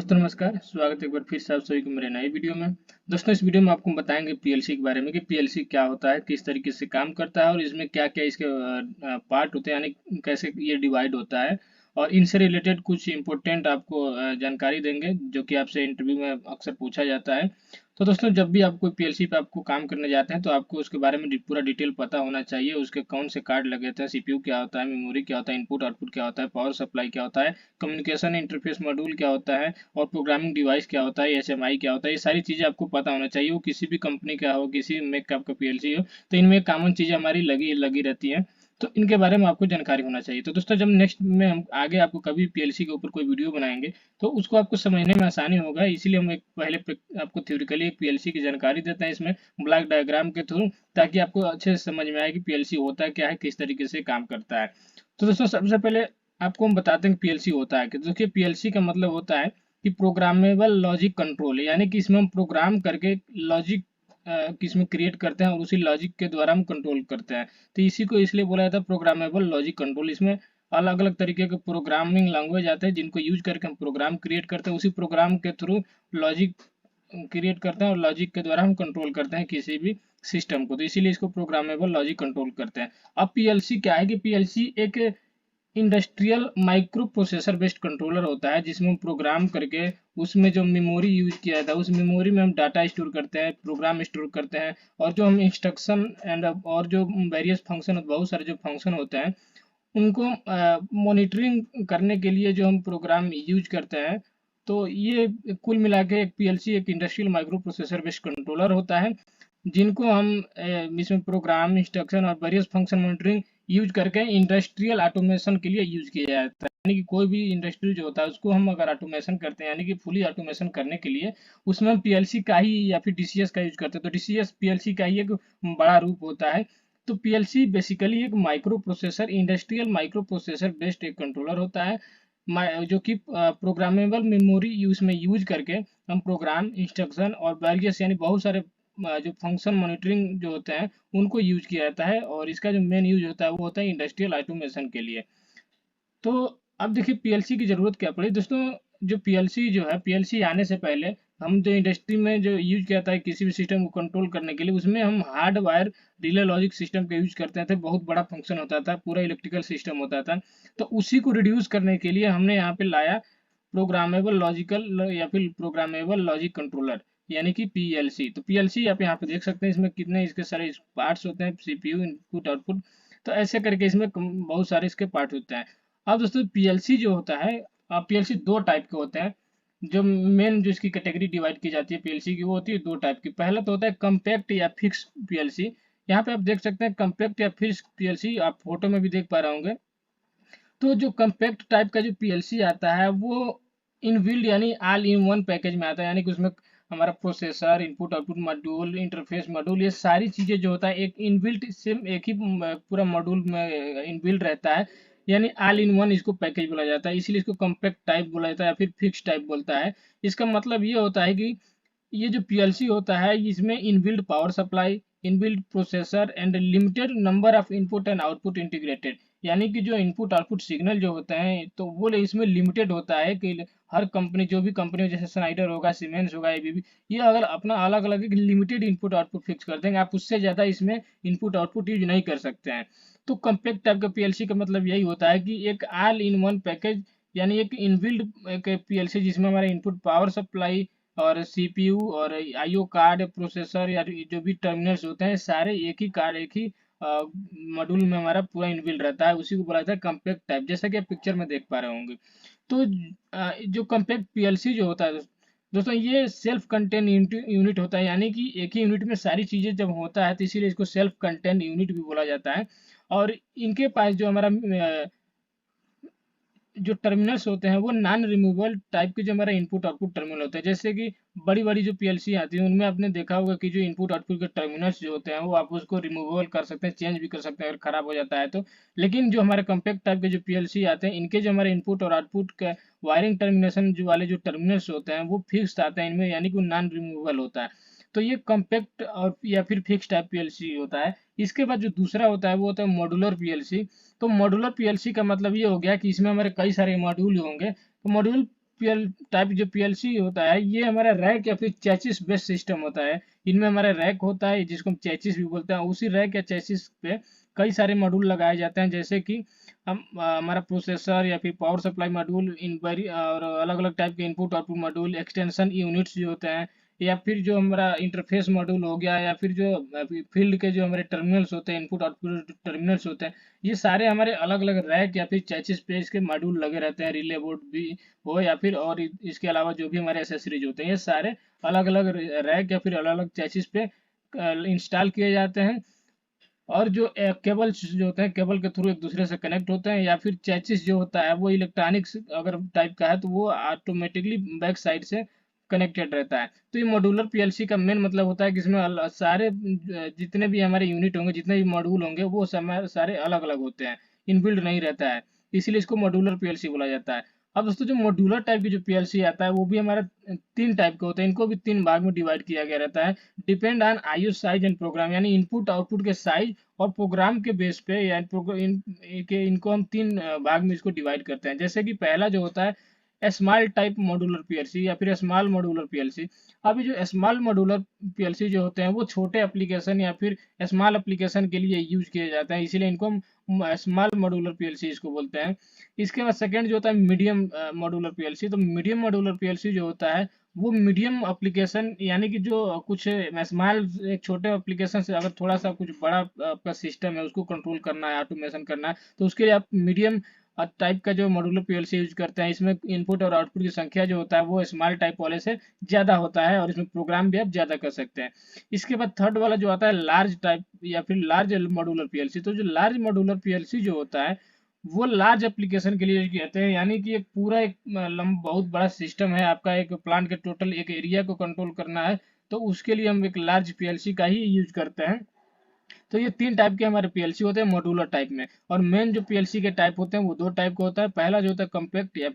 दोस्तों नमस्कार, स्वागत है एक बार फिर से आप सभी को मेरे नए वीडियो में। दोस्तों इस वीडियो में आपको बताएंगे पीएलसी के बारे में कि पीएलसी क्या होता है, किस तरीके से काम करता है और इसमें क्या-क्या इसके पार्ट होते हैं, यानी कैसे ये डिवाइड होता है। और इनसे रिलेटेड कुछ इम्पोर्टेंट आपको जानकारी देंगे जो कि आपसे इंटरव्यू में अक्सर पूछा जाता है। तो दोस्तों जब भी आप कोई पीएलसी पे आपको काम करने जाते हैं तो आपको उसके बारे में पूरा डिटेल पता होना चाहिए। उसके कौन से कार्ड लगे थे, सीपीयू क्या होता है, मेमोरी क्या होता है, इनपुट आउटपुट क्या होता है, पावर सप्लाई क्या होता है, कम्युनिकेशन इंटरफेस मॉड्यूल क्या होता है और प्रोग्रामिंग डिवाइस क्या होता है, एचएमआई क्या होता है। ये सारी चीज़ें आपको पता होना चाहिए। वो किसी भी कंपनी का हो, किसी भी मेक का आपका पीएलसी हो, तो इनमें कॉमन चीज़ें हमारी लगी लगी रहती हैं। तो इनके बारे में आपको जानकारी होना चाहिए। तो दोस्तों जब नेक्स्ट में हम आगे आपको कभी पीएलसी के ऊपर कोई वीडियो बनाएंगे तो उसको आपको समझने में आसानी होगा। इसीलिए हम एक पहले आपको थ्योरेटिकली एक पीएलसी की जानकारी देते हैं इसमें ब्लॉक डायग्राम के थ्रू, ताकि आपको अच्छे से समझ में आए कि पीएलसी होता क्या है, किस तरीके से काम करता है। तो दोस्तों सबसे पहले आपको हम बताते हैं कि पीएलसी होता है कि देखिए पीएलसी का मतलब होता है कि प्रोग्रामेबल लॉजिक कंट्रोल, यानी कि इसमें हम प्रोग्राम करके लॉजिक किसमें क्रिएट करते हैं और उसी लॉजिक के द्वारा हम कंट्रोल करते हैं। तो इसी को इसलिए बोला जाता है प्रोग्रामेबल लॉजिक कंट्रोल। इसमें अलग अलग तरीके के प्रोग्रामिंग लैंग्वेज आते हैं जिनको यूज करके हम प्रोग्राम क्रिएट करते हैं, उसी प्रोग्राम के थ्रू लॉजिक क्रिएट करते हैं और लॉजिक के द्वारा हम कंट्रोल करते हैं किसी भी सिस्टम को। तो इसीलिए इसको प्रोग्रामेबल लॉजिक कंट्रोल करते हैं। अब पीएलसी क्या है कि पीएलसी एक industrial micro processor based controller होता है जिसमें हम प्रोग्राम करके उसमें जो मेमोरी यूज किया था उस मेमोरी में हम डाटा स्टोर करते हैं, प्रोग्राम स्टोर करते हैं और जो हम इंस्ट्रक्शन एंड और जो वेरियस फंक्शन, बहुत सारे जो फंक्शन होते हैं उनको मॉनिटरिंग करने के लिए जो हम प्रोग्राम यूज करते हैं। तो ये कुल मिला के एक पीएलसी एक industrial micro processor based controller होता है जिनको हम इसमें प्रोग्राम इंस्ट्रक्शन और वेरियस फंक्शन मॉनिटरिंग यूज करके इंडस्ट्रियल ऑटोमेशन के लिए यूज किया जाता है। यानी कि कोई भी इंडस्ट्री जो होता है उसको हम अगर ऑटोमेशन करते हैं, यानी कि फुली ऑटोमेशन करने के लिए उसमें हम पीएलसी का ही या फिर डीसीएस का यूज करते हैं। तो डीसीएस पीएलसी का ही एक बड़ा रूप होता है। तो पीएलसी बेसिकली एक micro processor, industrial micro processor based एक कंट्रोलर होता है जो कि प्रोग्रामेबल मेमोरी यूज में यूज करके हम प्रोग्राम इंस्ट्रक्शन और वेरियस यानी बहुत सारे जो फंक्शन मॉनिटरिंग जो होते हैं उनको यूज किया जाता है। और इसका जो मेन यूज होता है वो होता है इंडस्ट्रियल ऑटोमेशन के लिए। तो अब देखिए पीएलसी की जरूरत क्या पड़ी दोस्तों। जो पीएलसी जो है, पीएलसी आने से पहले हम जो इंडस्ट्री में जो यूज किया था किसी भी सिस्टम को कंट्रोल करने के लिए, उसमें हम hard wire relay logic system का यूज करते थे। बहुत बड़ा फंक्शन होता था, पूरा इलेक्ट्रिकल सिस्टम होता था। तो उसी को रिड्यूस करने के लिए हमने यहाँ पे लाया प्रोग्रामेबल लॉजिकल या फिर प्रोग्रामेबल लॉजिक कंट्रोलर, यानी कि पीएलसी। तो पीएलसी आप यहाँ पे देख सकते हैं इसमें कितने इसके सारे पार्ट्स होते हैं, सीपीयू, इनपुट आउटपुट। तो ऐसे करके इसमें बहुत सारे इसके पार्ट होते हैं। अब दोस्तों पीएलसी जो होता है, पीएलसी दो टाइप के होते हैं। जो मेन जो इसकी कैटेगरी डिवाइड की जाती है पीएलसी की, वो होती है दो टाइप की। पहला तो होता है कम्पैक्ट या फिक्स पीएलसी। यहाँ पे आप देख सकते हैं कम्पैक्ट या फिक्स पीएलसी, आप फोटो में भी देख पा रहे होंगे। तो जो कम्पैक्ट टाइप का जो पीएलसी आता है वो इनबिल्ड यानी ऑल इन वन पैकेज में आता है, यानी कि उसमें हमारा processor, input output module, interface module, ये सारी चीजें जो होता है एक इनबिल्ट सिम एक ही पूरा मॉड्यूल में इनबिल्ट रहता है। यानी ऑल इन वन इसको पैकेज बोला जाता है, इसीलिए इसको कम्पैक्ट टाइप बोला जाता है या फिर फिक्स टाइप बोलता है। इसका मतलब ये होता है कि ये जो पीएलसी होता है इसमें inbuilt power supply, inbuilt processor and limited number of input and output integrated, यानी कि जो इनपुट आउटपुट सिग्नल जो होते हैं तो वो इसमें लिमिटेड होता है कि हर कंपनी, जो भी कंपनी जैसे स्नाइडर होगा, सीमेंस होगा, एबीबी, ये अगर अपना अलग अलग एक लिमिटेड इनपुट आउटपुट फिक्स कर देंगे, आप उससे ज़्यादा इसमें इनपुट आउटपुट यूज नहीं कर सकते हैं। तो कम्पैक्ट टाइप का पीएलसी का मतलब यही होता है कि एक ऑल इन वन पैकेज, यानी एक इनबिल्ड एक पीएलसी जिसमें हमारे इनपुट पावर सप्लाई और सीपीयू और आईओ कार्ड, प्रोसेसर या जो भी टर्मिनल्स होते हैं सारे एक ही कार्ड, एक ही मॉड्यूल में हमारा पूरा इनबिल्ट रहता है। उसी को बोला जाता है कम्पैक्ट टाइप, जैसा कि आप पिक्चर में देख पा रहे होंगे। तो जो कम्पैक्ट पीएलसी जो होता है दोस्तों, ये सेल्फ कंटेन यूनिट होता है, यानी कि एक ही यूनिट में सारी चीजें जब होता है तो इसीलिए इसको सेल्फ कंटेन यूनिट भी बोला जाता है। और इनके पास जो हमारा जो टर्मिनल्स होते हैं वो नॉन रिमूवेबल टाइप के जो हमारा इनपुट आउटपुट टर्मिनल होते हैं। जैसे कि बड़ी बड़ी जो पीएलसी आती है उनमें आपने देखा होगा कि जो इनपुट आउटपुट के टर्मिनल्स जो होते हैं वो आप उसको रिमूवेबल कर सकते हैं, चेंज भी कर सकते हैं अगर खराब हो जाता है तो। लेकिन जो हमारे कम्पैक्ट टाइप के जो पीएलसी आते हैं इनके जो हमारे इनपुट और आउटपुट के वायरिंग टर्मिनेशन जो वाले जो टर्मिनल्स होते हैं वो फिक्स आते हैं इनमें, यानी कि नॉन रिमूवेबल होता है। तो ये कम्पैक्ट और या फिर फिक्स टाइप पीएलसी होता है। इसके बाद जो दूसरा होता है वो होता है मॉड्यूलर पीएलसी। तो मॉड्यूलर पीएलसी का मतलब ये हो गया कि इसमें हमारे कई सारे मॉड्यूल होंगे। तो मॉड्यूल टाइप जो पीएलसी होता है ये हमारा रैक या फिर चैसिस बेस्ड सिस्टम होता है। इनमें हमारा रैक होता है जिसको हम चैसिस भी बोलते हैं। उसी रैक या चैसिस पे कई सारे मॉड्यूल लगाए जाते हैं, जैसे कि हम हमारा प्रोसेसर या फिर पावर सप्लाई मॉड्यूल, इन और अलग अलग टाइप के input output module, extension units जो होते हैं, या फिर जो हमारा इंटरफेस मॉड्यूल हो गया, या फिर जो फील्ड के जो हमारे टर्मिनल्स होते हैं, इनपुट आउटपुट टर्मिनल्स होते हैं, ये सारे हमारे अलग अलग रैक या फिर चैसिस पेज के मॉड्यूल लगे रहते हैं। रिले बोर्ड भी हो या फिर और इसके अलावा जो भी हमारे एसेसरीज होते हैं, ये सारे अलग अलग रैक या फिर अलग अलग चैसिस पे इंस्टॉल किए जाते हैं। और जो केबल्स जो होते हैं, केबल के थ्रू एक दूसरे से कनेक्ट होते हैं, या फिर चैसिस जो होता है वो इलेक्ट्रॉनिक्स अगर टाइप का है तो वो ऑटोमेटिकली बैक साइड से कनेक्टेड रहता है। तो ये मॉड्यूलर पीएलसी का मेन मतलब होता है कि इसमें सारे जितने भी हमारे यूनिट होंगे, जितने भी मॉड्यूल होंगे, वो सारे अलग अलग होते हैं, इनबिल्ड नहीं रहता है, इसीलिए इसको मॉड्यूलर पीएलसी बोला जाता है। अब दोस्तों जो मॉड्यूलर टाइप की जो पीएलसी आता है वो भी हमारा 3 टाइप के होते हैं। इनको भी 3 भाग में डिवाइड किया गया रहता है, depend on IO size and program, यानी इनपुट आउटपुट के साइज और प्रोग्राम के बेस पे, या इनको हम 3 भाग में इसको डिवाइड करते हैं। जैसे कि पहला जो होता है स्मॉल टाइप मॉड्यूलर पीएलसी या फिर स्मॉल मॉड्यूलर पीएलसी। अभी जो स्मॉल मॉड्यूलर पीएलसी जो होते हैं वो छोटे एप्लीकेशन या फिर स्मॉल एप्लीकेशन के लिए यूज किए जाते हैं, इसीलिए इनको हम स्मॉल मॉड्यूलर पीएलसी इसको बोलते हैं। इसके बाद सेकंड जो होता है मीडियम मॉड्यूलर पीएलसी। तो मीडियम मॉड्यूलर पीएलसी जो होता है वो मीडियम एप्लीकेशन, यानी कि जो कुछ स्मॉल एक छोटे एप्लीकेशन से अगर थोड़ा सा कुछ बड़ा आपका सिस्टम है उसको कंट्रोल करना है, ऑटोमेशन करना है, तो उसके लिए आप मीडियम टाइप का जो मॉड्यूलर पीएलसी यूज करते हैं। इसमें इनपुट और आउटपुट की संख्या जो होता है वो स्मॉल टाइप वाले से ज़्यादा होता है, और इसमें प्रोग्राम भी आप ज़्यादा कर सकते हैं। इसके बाद थर्ड वाला जो आता है लार्ज टाइप या फिर लार्ज मॉड्यूलर पीएलसी। तो जो लार्ज मॉड्यूलर पीएलसी जो होता है वो लार्ज एप्लीकेशन के लिए कहते हैं, यानी कि एक पूरा एक बहुत बड़ा सिस्टम है आपका, एक प्लांट के टोटल एक एरिया को कंट्रोल करना है, तो उसके लिए हम एक लार्ज पीएलसी का ही यूज करते हैं। तो ये 3 टाइप के हमारे पीएलसी होते हैं मॉड्यूलर टाइप में। और मेन जो पीएलसी के टाइप होते हैं वो 2 टाइप का होता है। पहला जो होता है कॉम्पैक्ट या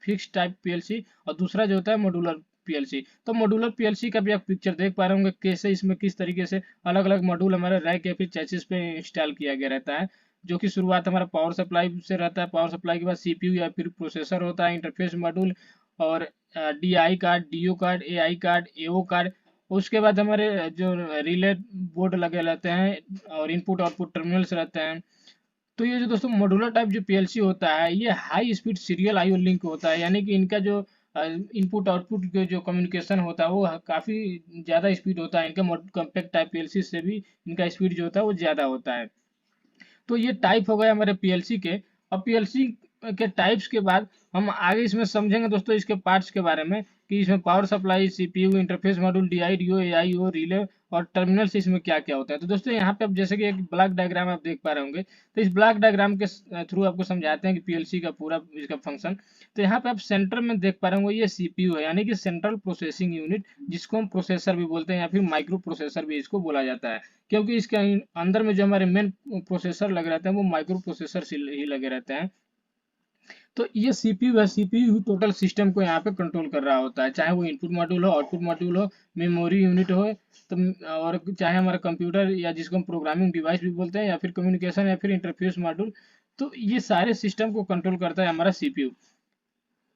फिक्स टाइप पीएलसी, और दूसरा जो होता है मॉड्यूलर पीएलसी। तो मॉड्यूलर पीएलसी का भी आप पिक्चर देख पा रहे होंगे, कैसे इसमें किस तरीके से अलग अलग मॉड्यूल हमारे रैक या फिर चैसिस पे इंस्टॉल किया गया रहता है। जो कि शुरुआत हमारा पावर सप्लाई से रहता है, पावर सप्लाई के बाद सीपीयू या फिर प्रोसेसर होता है, इंटरफेस मॉड्यूल, और DI card, DO card, AI card, AO card. उसके बाद हमारे जो रिले बोर्ड लगे रहते हैं और इनपुट आउटपुट टर्मिनल्स रहते हैं। तो ये जो दोस्तों मॉड्यूलर टाइप जो पीएलसी होता है ये high speed serial IO link होता है, यानी कि इनका जो इनपुट आउटपुट के जो कम्युनिकेशन होता है वो काफ़ी ज़्यादा स्पीड होता है। इनका कॉम्पैक्ट टाइप पीएलसी से भी इनका स्पीड जो होता है वो ज़्यादा होता है। तो ये टाइप हो गए हमारे पीएलसी के। अब पीएलसी के टाइप्स के बाद हम आगे इसमें समझेंगे दोस्तों इसके पार्ट्स के बारे में, कि इसमें power supply, CPU, interface module, DI, DO, AIO, relay और टर्मिनल से इसमें क्या क्या होता है। तो दोस्तों यहाँ पे अब जैसे कि एक ब्लॉक डायग्राम आप देख पा रहे होंगे, तो इस ब्लॉक डायग्राम के थ्रू आपको समझाते हैं कि पीएलसी का पूरा इसका फंक्शन। तो यहाँ पे आप सेंटर में देख पा रहे होंगे ये सीपीयू है, यानी कि सेंट्रल प्रोसेसिंग यूनिट, जिसको हम प्रोसेसर भी बोलते हैं या फिर माइक्रो प्रोसेसर भी इसको बोला जाता है, क्योंकि इसके अंदर में जो हमारे मेन प्रोसेसर लगे रहते हैं वो माइक्रो प्रोसेसर ही लगे रहते हैं। तो ये सीपीयू है, सीपीयू टोटल सिस्टम को यहाँ पे कंट्रोल कर रहा होता है, चाहे वो इनपुट मॉड्यूल हो, आउटपुट मॉड्यूल हो, मेमोरी यूनिट हो, तो और चाहे हमारा कंप्यूटर या जिसको हम प्रोग्रामिंग डिवाइस भी बोलते हैं, या फिर कम्युनिकेशन या फिर इंटरफेस मॉड्यूल, तो ये सारे सिस्टम को कंट्रोल करता है हमारा सीपीयू।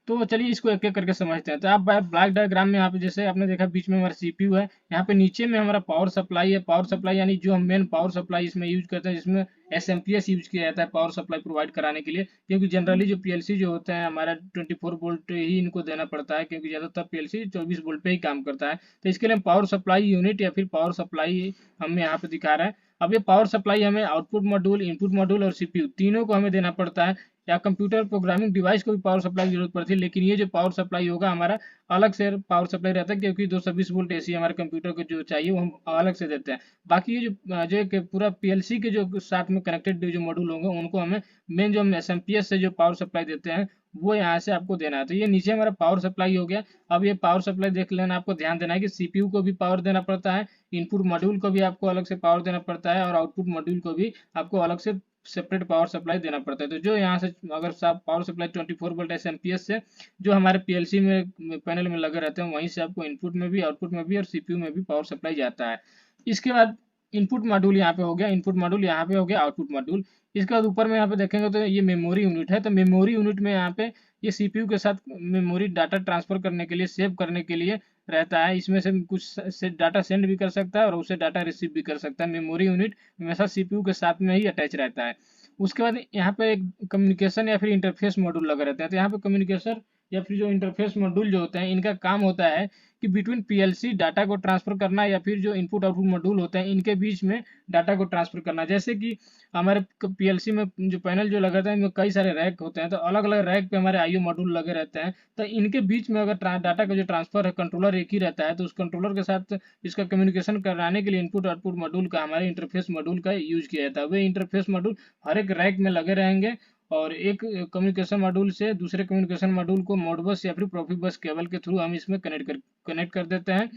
तो चलिए इसको एक एक करके समझते हैं। तो आप ब्लॉक डायग्राम में यहाँ पे जैसे आपने देखा बीच में हमारा सीपीयू है, यहाँ पे नीचे में हमारा पावर सप्लाई है। पावर सप्लाई यानी जो हम मेन पावर सप्लाई इसमें यूज करते हैं, जिसमें एसएमपीएस यूज किया जाता है पावर सप्लाई प्रोवाइड कराने के लिए, क्योंकि जनरली जो पीएलसी जो होते हैं हमारा 24 वोल्ट ही इनको देना पड़ता है, क्योंकि ज़्यादातर पीएलसी 24 वोल्ट पे ही काम करता है। तो इसके लिए हम पावर सप्लाई यूनिट या फिर पावर सप्लाई हम यहाँ पे दिखा रहे हैं। अब ये पावर सप्लाई हमें आउटपुट मॉड्यूल, इनपुट मॉड्यूल और सीपीयू तीनों को हमें देना पड़ता है, या कंप्यूटर प्रोग्रामिंग डिवाइस को भी पावर सप्लाई की जरूरत पड़ती है। लेकिन ये जो पावर सप्लाई होगा हमारा अलग से पावर सप्लाई रहता है, क्योंकि 220 वोल्ट एसी हमारे कंप्यूटर को जो चाहिए वो हम अलग से देते हैं। बाकी ये जो एक पूरा पीएलसी के जो साथ में कनेक्टेड जो मॉड्यूल होंगे उनको हमें मेन जो हम एसएमपीएस से जो पावर सप्लाई देते हैं वो यहाँ से आपको देना है। तो ये नीचे हमारा पावर सप्लाई हो गया। अब ये पावर सप्लाई देख लेना, आपको ध्यान देना है कि सीपीयू को भी पावर देना पड़ता है, इनपुट मॉड्यूल को भी आपको अलग से पावर देना पड़ता है, और आउटपुट मॉड्यूल को भी आपको अलग से सेपरेट पावर सप्लाई देना पड़ता है। तो जो यहाँ से अगर पावर सप्लाई 24 वोल्ट एसएमपीएस से जो हमारे पीएलसी में पैनल में लगे रहते हैं, वहीं से आपको इनपुट में भी, आउटपुट में भी और सीपीयू में भी पावर सप्लाई जाता है। इसके बाद इनपुट मॉड्यूल यहाँ पे हो गया, इनपुट मॉड्यूल यहाँ पे हो गया, आउटपुट मॉड्यूल। इसके बाद ऊपर में यहाँ पे देखेंगे तो ये मेमोरी यूनिट है। तो मेमोरी यूनिट में यहाँ पे ये सीपीयू के साथ मेमोरी डाटा ट्रांसफर करने के लिए, सेव करने के लिए रहता है। इसमें से कुछ से डाटा सेंड भी कर सकता है और उससे डाटा रिसीव भी कर सकता है। मेमोरी यूनिट हमेशा सीपीयू के साथ में ही अटैच रहता है। उसके बाद यहाँ पे एक कम्युनिकेशन या फिर इंटरफेस मॉड्यूल लगे रहते हैं। तो यहाँ पे कम्युनिकेशन या फिर जो इंटरफेस मॉड्यूल जो होते हैं, इनका काम होता है कि बिटवीन पीएलसी डाटा को ट्रांसफर करना, या फिर जो इनपुट आउटपुट मॉड्यूल होते हैं इनके बीच में डाटा को ट्रांसफर करना। जैसे कि हमारे पीएलसी में जो पैनल जो लगा था, इनमें कई सारे रैक होते हैं, तो अलग अलग रैक पे हमारे आईओ मॉड्यूल लगे रहते हैं। तो इनके बीच में अगर डाटा का जो ट्रांसफर है, कंट्रोलर एक ही रहता है, तो उस कंट्रोलर के साथ इसका कम्युनिकेशन कराने के लिए इनपुट आउटपुट मॉड्यूल का, हमारे इंटरफेस मॉड्यूल का यूज किया जाता है। वे इंटरफेस मॉड्यूल हर एक रैक में लगे रहेंगे और एक कम्युनिकेशन मॉड्यूल से दूसरे कम्युनिकेशन मॉड्यूल को मोडबस या फिर प्रोफिबस केबल के थ्रू हम इसमें कनेक्ट कर देते हैं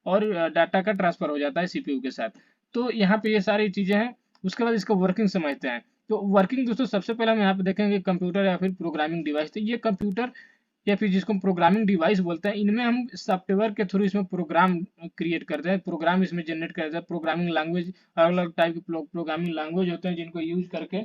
और डाटा का ट्रांसफर हो जाता है सीपीयू के साथ। तो यहाँ पे ये सारी चीजें हैं। उसके बाद इसका वर्किंग समझते हैं। तो वर्किंग दोस्तों सबसे पहले हम यहाँ पे देखेंगे कंप्यूटर या फिर प्रोग्रामिंग डिवाइस। तो ये कंप्यूटर या फिर जिसको हम प्रोग्रामिंग डिवाइस बोलते हैं, इनमें हम सॉफ्टवेयर के थ्रू इसमें प्रोग्राम क्रिएट करते हैं, प्रोग्राम इसमें जनरेट करते हैं। प्रोग्रामिंग लैंग्वेज, अलग अलग टाइप के प्रोग्रामिंग लैंग्वेज होते हैं जिनको यूज करके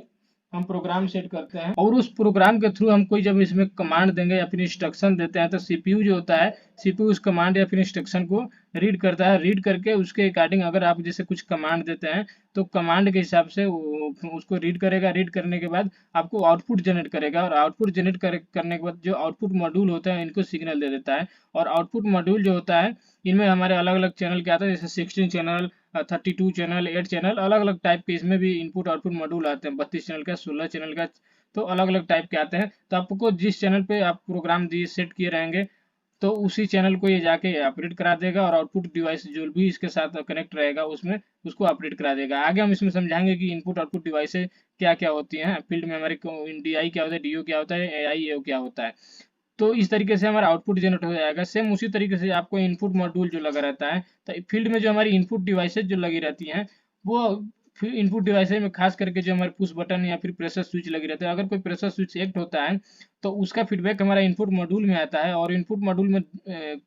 हम प्रोग्राम सेट करते हैं, और उस प्रोग्राम के थ्रू हम कोई जब इसमें कमांड देंगे या फिर इंस्ट्रक्शन देते हैं, तो सीपीयू जो होता है, सीपीयू उस कमांड या फिर इंस्ट्रक्शन को रीड करता है। रीड करके उसके अकॉर्डिंग अगर आप जैसे कुछ कमांड देते हैं, तो कमांड के हिसाब से उसको रीड करेगा। रीड करने के बाद आपको आउटपुट जनरेट करेगा, और आउटपुट जनरेट करने के बाद जो आउटपुट मॉड्यूल होता है इनको सिग्नल दे देता है। और आउटपुट मॉड्यूल जो होता है, इनमें हमारे अलग अलग चैनल क्या आता है, जैसे 16 चैनल, 32 चैनल, 8 चैनल, अलग अलग टाइप के इसमें भी इनपुट आउटपुट मॉड्यूल आते हैं। 32 चैनल का, 16 चैनल का, तो अलग अलग टाइप के आते हैं। तो आपको जिस चैनल पे आप प्रोग्राम दिए सेट किए रहेंगे, तो उसी चैनल को ये जाके अपडेट करा देगा, और आउटपुट डिवाइस जो भी इसके साथ कनेक्ट रहेगा उसमें उसको अपडेट करा देगा। आगे हम इसमें समझाएंगे कि इनपुट आउटपुट डिवाइस क्या क्या होती हैं। फील्ड में हमारे डीआई क्या होता है, डीओ क्या होता है, एआई क्या होता है। तो इस तरीके से हमारा आउटपुट जनरेट हो जाएगा। सेम उसी तरीके से आपको इनपुट मॉड्यूल जो लगा रहता है, तो फील्ड में जो हमारी इनपुट डिवाइसेज जो लगी रहती हैं, वो फिर इनपुट डिवाइसेज में खास करके जो हमारे पुश बटन या फिर प्रेशर स्विच लगी रहती है, अगर कोई प्रेशर स्विच एक्ट होता है तो उसका फीडबैक हमारा इनपुट मॉड्यूल में आता है, और इनपुट मॉड्यूल में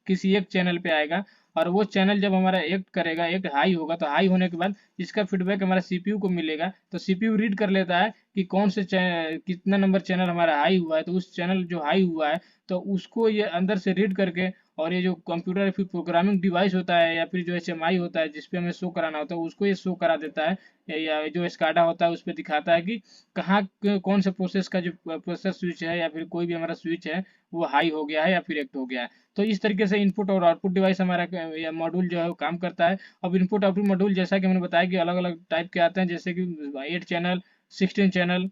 किसी एक चैनल पे आएगा, और वो चैनल जब हमारा एक्ट करेगा, एक्ट हाई होगा, तो हाई होने के बाद इसका फीडबैक हमारा सीपीयू को मिलेगा। तो सीपीयू रीड कर लेता है कि कौन से कितना नंबर चैनल हमारा हाई हुआ है, तो उस चैनल जो हाई हुआ है तो उसको ये अंदर से रीड करके, और ये जो कंप्यूटर फिर प्रोग्रामिंग डिवाइस होता है या फिर जो एचएमआई होता है जिसपे हमें शो कराना होता है, उसको ये शो करा देता है, या जो स्काडा होता है उस पर दिखाता है कि कहाँ कौन से प्रोसेस का जो प्रोसेस स्विच है या फिर कोई भी हमारा स्विच है वो हाई हो गया है या फिर एक्ट हो गया है। तो इस तरीके से इनपुट और आउटपुट डिवाइस हमारा या मॉड्यूल जो है वो काम करता है। अब इनपुट आउटपुट मॉड्यूल जैसा कि मैंने बताया कि अलग अलग टाइप के आते हैं, जैसे कि 8 चैनल, 16 चैनल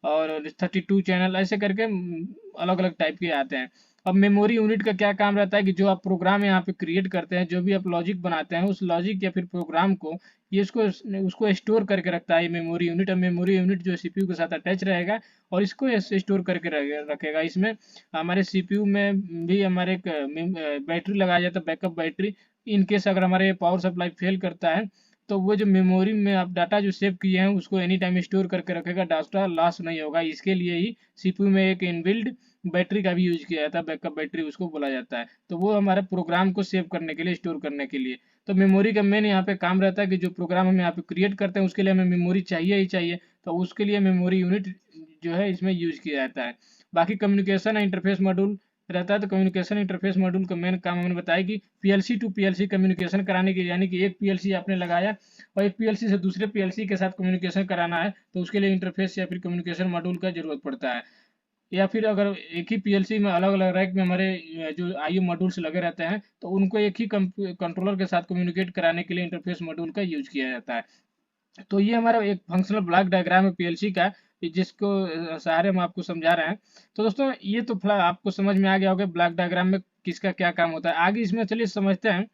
और 32 चैनल, ऐसे करके अलग अलग टाइप के आते हैं। अब मेमोरी यूनिट का क्या काम रहता है कि जो आप प्रोग्राम यहाँ पे क्रिएट करते हैं, जो भी आप लॉजिक बनाते हैं, उस लॉजिक या फिर प्रोग्राम को ये उसको स्टोर करके रखता है मेमोरी यूनिट। और मेमोरी यूनिट जो सीपीयू के साथ अटैच रहेगा और इसको स्टोर करके रखेगा। इसमें हमारे सीपीयू में भी हमारे एक बैटरी लगाया जाता है, बैकअप बैटरी। इनकेस अगर हमारे पावर सप्लाई फेल करता है, तो वो जो मेमोरी में आप डाटा जो सेव किए हैं उसको एनी टाइम स्टोर करके रखेगा, डाटा लॉस नहीं होगा। इसके लिए ही सीपीयू में एक इनबिल्ड बैटरी का भी यूज किया जाता है, बैकअप बैटरी उसको बोला जाता है। तो वो हमारे प्रोग्राम को सेव करने के लिए, स्टोर करने के लिए। तो मेमोरी का मेन यहाँ पे काम रहता है कि जो प्रोग्राम हम यहाँ पे क्रिएट करते हैं उसके लिए हमें मेमोरी चाहिए ही चाहिए, तो उसके लिए मेमोरी यूनिट जो है इसमें यूज किया जाता है। बाकी कम्युनिकेशन इंटरफेस मॉड्यूल रहता है। तो कम्युनिकेशन इंटरफेस मॉड्यूल का मेन काम हमने बताया कि पीएलसी टू पीएलसी कम्युनिकेशन कराने के लिए, यानी कि एक पीएलसी आपने लगाया और एक पीएलसी से दूसरे पीएलसी के साथ कम्युनिकेशन कराना है, तो उसके लिए इंटरफेस या फिर कम्युनिकेशन मॉड्यूल का जरूरत पड़ता है। या फिर अगर एक ही पीएलसी में अलग अलग रैक में हमारे जो आईओ मॉड्यूल्स लगे रहते हैं, तो उनको एक ही कंट्रोलर के साथ कम्युनिकेट कराने के लिए इंटरफेस मॉड्यूल का यूज किया जाता है। तो ये हमारा एक फंक्शनल ब्लॉक डायग्राम है पीएलसी का, जिसको सहारे हम आपको समझा रहे हैं। तो दोस्तों ये तो आपको समझ में आ गया होगा ब्लॉक डायग्राम में किसका क्या काम होता है। आगे इसमें चलिए समझते हैं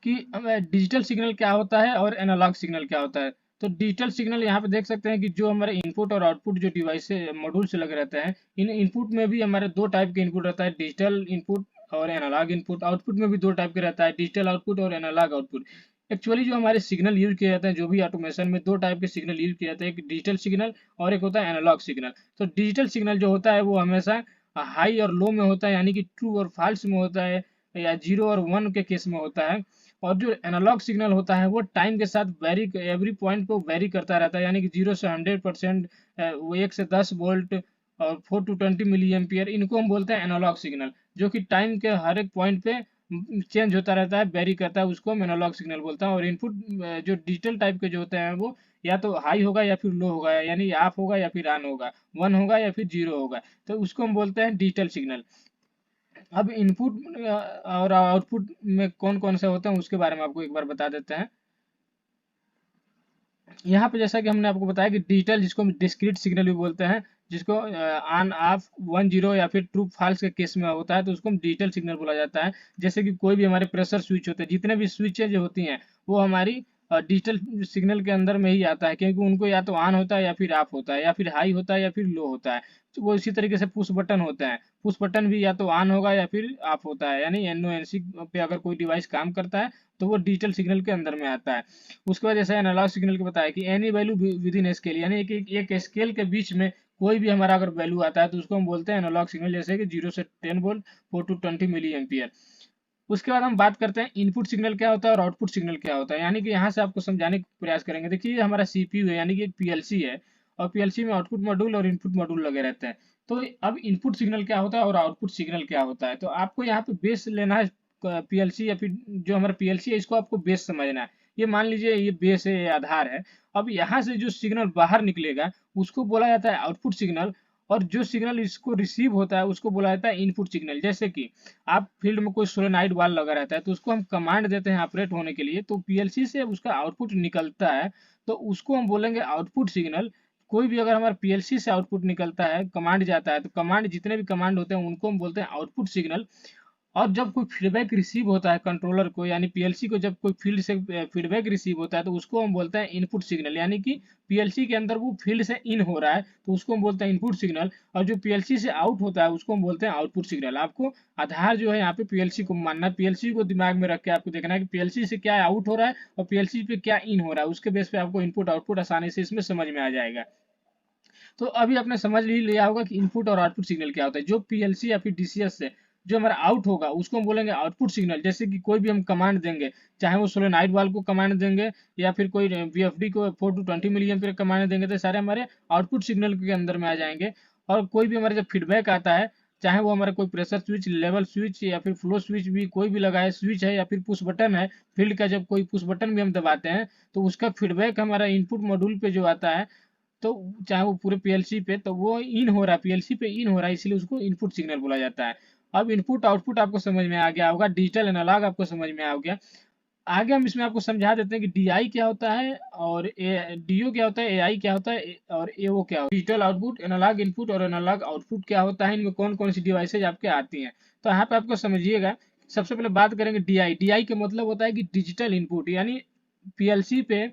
कि डिजिटल सिग्नल क्या होता है और एनालॉग सिग्नल क्या होता है। तो डिजिटल सिग्नल यहाँ पे देख सकते हैं कि जो हमारे इनपुट और आउटपुट जो डिवाइस मॉड्यूल से लगे रहते हैं, इन इनपुट में भी हमारे दो टाइप के इनपुट रहता है, डिजिटल इनपुट और एनालॉग इनपुट। आउटपुट में भी दो टाइप के रहता है, डिजिटल आउटपुट और एनालॉग आउटपुट। एक्चुअली जो हमारे सिग्नल यूज किए जाते हैं, जो भी ऑटोमेशन में, दो टाइप के सिग्नल यूज किए जाते हैं, एक डिजिटल सिग्नल और एक होता है एनालॉग सिग्नल। तो डिजिटल सिग्नल जो होता है वो हमेशा हाई और लो में होता है, यानी कि ट्रू और फॉल्स में होता है, या 0 और 1 के केस में होता है। और जो एनालॉग सिग्नल होता है वो टाइम के साथ वेरी, एवरी पॉइंट को वेरी करता रहता है, यानी कि 0 से 100%, वो 1 से 10 वोल्ट और 4 टू 20 मिली एम्पियर, इनको हम बोलते हैं एनालॉग सिग्नल, जो कि टाइम के हर एक पॉइंट पे चेंज होता रहता है, वेरी करता है, उसको हम एनालॉग सिग्नल बोलते हैं। और इनपुट जो डिजिटल टाइप के जो होते हैं वो या तो हाई होगा या फिर लो होगा, यानी ऑफ होगा या फिर ऑन होगा, 1 होगा या फिर 0 होगा, तो उसको हम बोलते हैं डिजिटल सिग्नल। अब इनपुट और आउटपुट में कौन कौन से होते हैं उसके बारे में आपको एक बार बता देते हैं। यहाँ पे जैसा कि हमने आपको बताया कि डिजिटल, जिसको हम डिस्क्रीट सिग्नल भी बोलते हैं, जिसको ऑन ऑफ 1 0 या फिर ट्रू फॉल्स के केस में होता है, तो उसको हम डिजिटल सिग्नल बोला जाता है। जैसे कि कोई भी हमारे प्रेशर स्विच होते हैं, जितने भी स्विचेज होती हैं वो हमारी डिजिटल सिग्नल के अंदर में ही आता है, क्योंकि उनको या तो ऑन होता है या फिर ऑफ होता है, या फिर हाई होता है या फिर लो होता है। तो वो इसी तरीके से पुश बटन होते हैं, पुश बटन भी या तो ऑन होगा या फिर ऑफ होता है, यानी NO NC पे अगर कोई डिवाइस काम करता है तो वो डिजिटल सिग्नल के अंदर में आता है। उसके बाद जैसे एनालॉग सिग्नल के बताया कि any value with in scale, यानी एक स्केल के बीच में कोई भी हमारा अगर वैल्यू आता है तो उसको हम बोलते हैं एनालॉग सिग्नल, जैसे कि 0 से 10 वोल्ट, 4 टू 20 मिली एम्पियर। उसके बाद हम बात करते हैं इनपुट सिग्नल क्या होता है और आउटपुट सिग्नल क्या होता है, यानी कि यहाँ से आपको समझाने का प्रयास करेंगे। देखिए हमारा CPU है, यानी कि PLC है, और PLC में आउटपुट मॉड्यूल और इनपुट मॉड्यूल लगे रहते हैं। तो अब इनपुट सिग्नल क्या होता है और आउटपुट सिग्नल क्या होता है, तो आपको यहाँ पे बेस लेना है PLC, या फिर जो हमारा PLC है इसको आपको बेस समझना है। ये मान लीजिए ये बेस है, ये आधार है। अब यहाँ से जो सिग्नल बाहर निकलेगा उसको बोला जाता है आउटपुट सिग्नल, और जो सिग्नल इसको रिसीव होता है उसको बोला जाता है इनपुट सिग्नल। जैसे कि आप फील्ड में कोई सोलेनाइड वाल लगा रहता है तो उसको हम कमांड देते हैं ऑपरेट होने के लिए, तो PLC से उसका आउटपुट निकलता है, तो उसको हम बोलेंगे आउटपुट सिग्नल। कोई भी अगर हमारा PLC से आउटपुट निकलता है, कमांड जाता है, तो कमांड, जितने भी कमांड होते हैं उनको हम बोलते हैं आउटपुट सिग्नल। और जब कोई फीडबैक रिसीव होता है कंट्रोलर को, यानी PLC को जब कोई फील्ड से फीडबैक रिसीव होता है तो उसको हम बोलते हैं इनपुट सिग्नल, यानी कि PLC के अंदर वो फील्ड से इन हो रहा है तो उसको हम बोलते हैं इनपुट सिग्नल। और जो PLC से आउट होता है उसको हम बोलते हैं आउटपुट सिग्नल। आपको आधार जो है यहाँ पे PLC को मानना है, PLC को दिमाग में रख के आपको देखना है कि PLC से क्या आउट हो रहा है और PLC पे क्या इन हो रहा है, उसके बेस पे आपको इनपुट आउटपुट आसानी से इसमें समझ में आ जाएगा। तो अभी आपने समझ ही लिया होगा कि इनपुट और आउटपुट सिग्नल क्या होता है। जो PLC या फिर DCS से जो हमारा आउट होगा उसको हम बोलेंगे आउटपुट सिग्नल। जैसे कि कोई भी हम कमांड देंगे, चाहे वो सोलेनाइड वाल्व को कमांड देंगे या फिर कोई VFD को 4 टू 20 मिली एम्पीयर कमांड देंगे, तो सारे हमारे आउटपुट सिग्नल के अंदर में आ जाएंगे। और कोई भी हमारे जब फीडबैक आता है, चाहे वो हमारा कोई प्रेशर स्विच, लेवल स्विच या फिर फ्लो स्विच, भी कोई भी लगा है, स्विच है या फिर पुश बटन है, फील्ड का जब कोई पुश बटन भी हम दबाते हैं तो उसका फीडबैक हमारा इनपुट मॉड्यूल पे जो आता है, तो चाहे वो पूरे PLC पे, तो वो इन हो रहा है, PLC पे इन हो रहा है, इसलिए उसको इनपुट सिग्नल बोला जाता है। अब इनपुट आउटपुट आपको समझ में आ गया होगा, डिजिटल एनालॉग आपको समझ में आ गया। आगे हम इसमें आपको समझा देते हैं कि DI क्या होता है और DO क्या होता है, AI क्या होता है और AO क्या होता है। डिजिटल आउटपुट, एनालॉग इनपुट और एनालॉग आउटपुट क्या होता है, इनमें कौन कौन सी डिवाइसेज आपके आती हैं, तो यहाँ पे आपको समझिएगा। सबसे पहले बात करेंगे DI का मतलब होता है कि डिजिटल इनपुट, यानी PLC पे